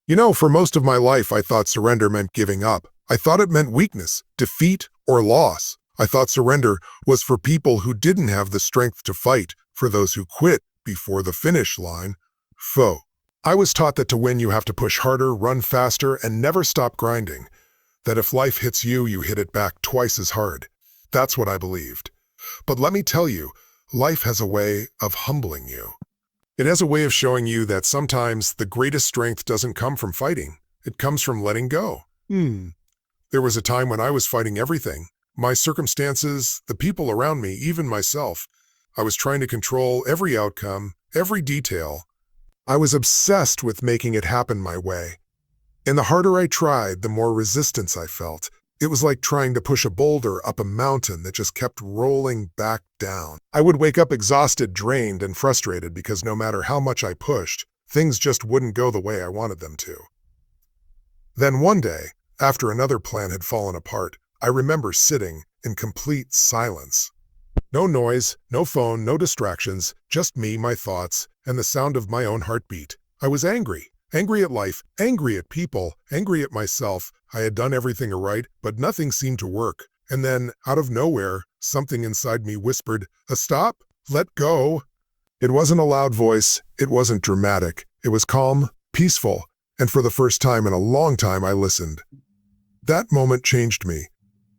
For most of my life, I thought surrender meant giving up. I thought it meant weakness, defeat, or loss. I thought surrender was for people who didn't have the strength to fight, for those who quit before the finish line. Foe. I was taught that to win you have to push harder, run faster, and never stop grinding. That if life hits you, you hit it back twice as hard. That's what I believed. But let me tell you, life has a way of humbling you. It has a way of showing you that sometimes the greatest strength doesn't come from fighting. It comes from letting go. There was a time when I was fighting everything. My circumstances, the people around me, even myself. I was trying to control every outcome, every detail. I was obsessed with making it happen my way. And the harder I tried, the more resistance I felt. It was like trying to push a boulder up a mountain that just kept rolling back down. I would wake up exhausted, drained, and frustrated because no matter how much I pushed, things just wouldn't go the way I wanted them to. Then one day, after another plan had fallen apart, I remember sitting in complete silence. No noise, no phone, no distractions, just me, my thoughts, and the sound of my own heartbeat. I was angry. Angry at life, angry at people, angry at myself. I had done everything right, but nothing seemed to work. And then, out of nowhere, something inside me whispered, "A stop? Let go." It wasn't a loud voice. It wasn't dramatic. It was calm, peaceful, and for the first time in a long time, I listened. That moment changed me,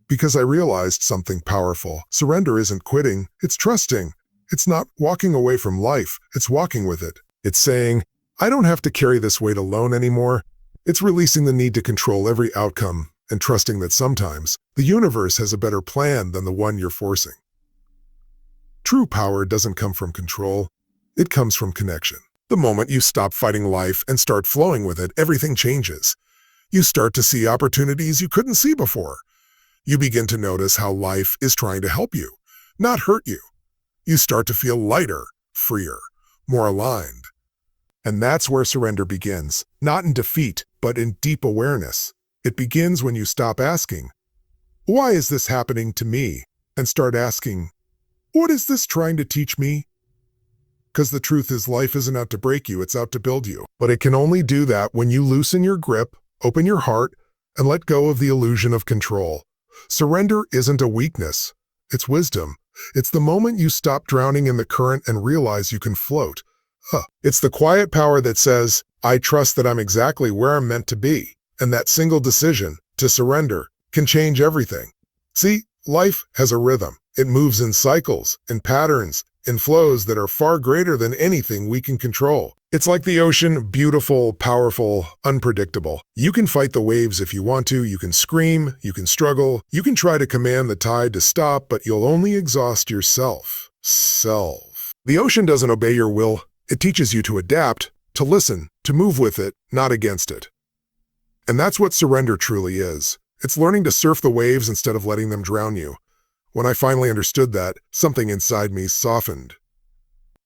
because I realized something powerful. Surrender isn't quitting. It's trusting. It's not walking away from life. It's walking with it. It's saying, I don't have to carry this weight alone anymore. It's releasing the need to control every outcome and trusting that sometimes the universe has a better plan than the one you're forcing. True power doesn't come from control. It comes from connection. The moment you stop fighting life and start flowing with it, everything changes. You start to see opportunities you couldn't see before. You begin to notice how life is trying to help you, not hurt you. You start to feel lighter, freer, more aligned. And that's where surrender begins, not in defeat, but in deep awareness. It begins when you stop asking, why is this happening to me? And start asking, what is this trying to teach me? Because the truth is, life isn't out to break you, it's out to build you. But it can only do that when you loosen your grip, open your heart, and let go of the illusion of control. Surrender isn't a weakness, it's wisdom. It's the moment you stop drowning in the current and realize you can float. It's the quiet power that says, I trust that I'm exactly where I'm meant to be. And that single decision, to surrender, can change everything. See, life has a rhythm. It moves in cycles, in patterns, in flows that are far greater than anything we can control. It's like the ocean, beautiful, powerful, unpredictable. You can fight the waves if you want to, you can scream, you can struggle, you can try to command the tide to stop, but you'll only exhaust yourself. The ocean doesn't obey your will. It teaches you to adapt, to listen, to move with it, not against it. And that's what surrender truly is. It's learning to surf the waves instead of letting them drown you. When I finally understood that, something inside me softened.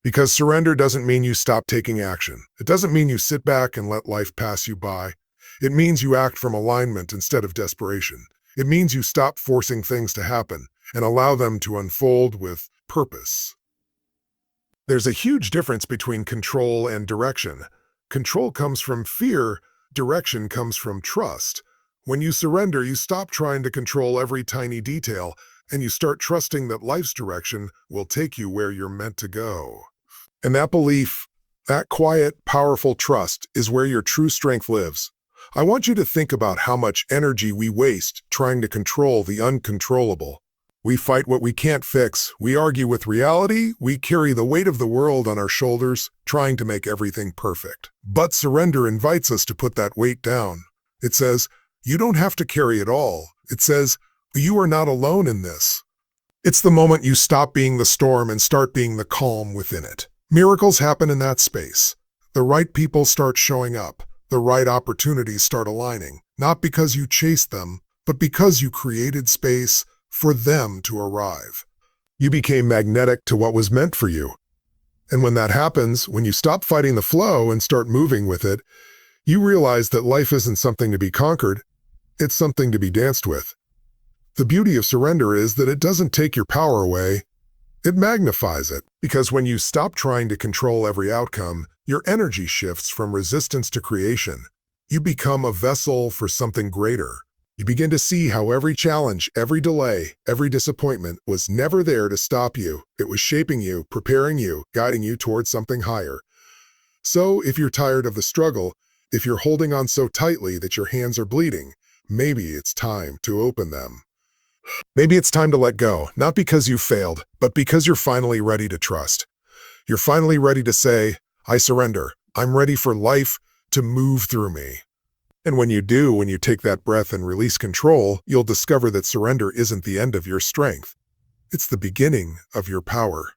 Because surrender doesn't mean you stop taking action. It doesn't mean you sit back and let life pass you by. It means you act from alignment instead of desperation. It means you stop forcing things to happen and allow them to unfold with purpose. There's a huge difference between control and direction. Control comes from fear, direction comes from trust. When you surrender, you stop trying to control every tiny detail, and you start trusting that life's direction will take you where you're meant to go. And that belief, that quiet, powerful trust, is where your true strength lives. I want you to think about how much energy we waste trying to control the uncontrollable. We fight what we can't fix. We argue with reality. We carry the weight of the world on our shoulders, trying to make everything perfect. But surrender invites us to put that weight down. It says, you don't have to carry it all. It says, you are not alone in this. It's the moment you stop being the storm and start being the calm within it. Miracles happen in that space. The right people start showing up. The right opportunities start aligning. Not because you chased them, but because you created space for them to arrive. You became magnetic to what was meant for you. And when that happens, when you stop fighting the flow and start moving with it, you realize that life isn't something to be conquered, it's something to be danced with. The beauty of surrender is that it doesn't take your power away, it magnifies it. Because when you stop trying to control every outcome, your energy shifts from resistance to creation. You become a vessel for something greater. You begin to see how every challenge, every delay, every disappointment was never there to stop you. It was shaping you, preparing you, guiding you towards something higher. So, if you're tired of the struggle, if you're holding on so tightly that your hands are bleeding, maybe it's time to open them. Maybe it's time to let go, not because you failed, but because you're finally ready to trust. You're finally ready to say, I surrender. I'm ready for life to move through me. And when you do, when you take that breath and release control, you'll discover that surrender isn't the end of your strength. It's the beginning of your power.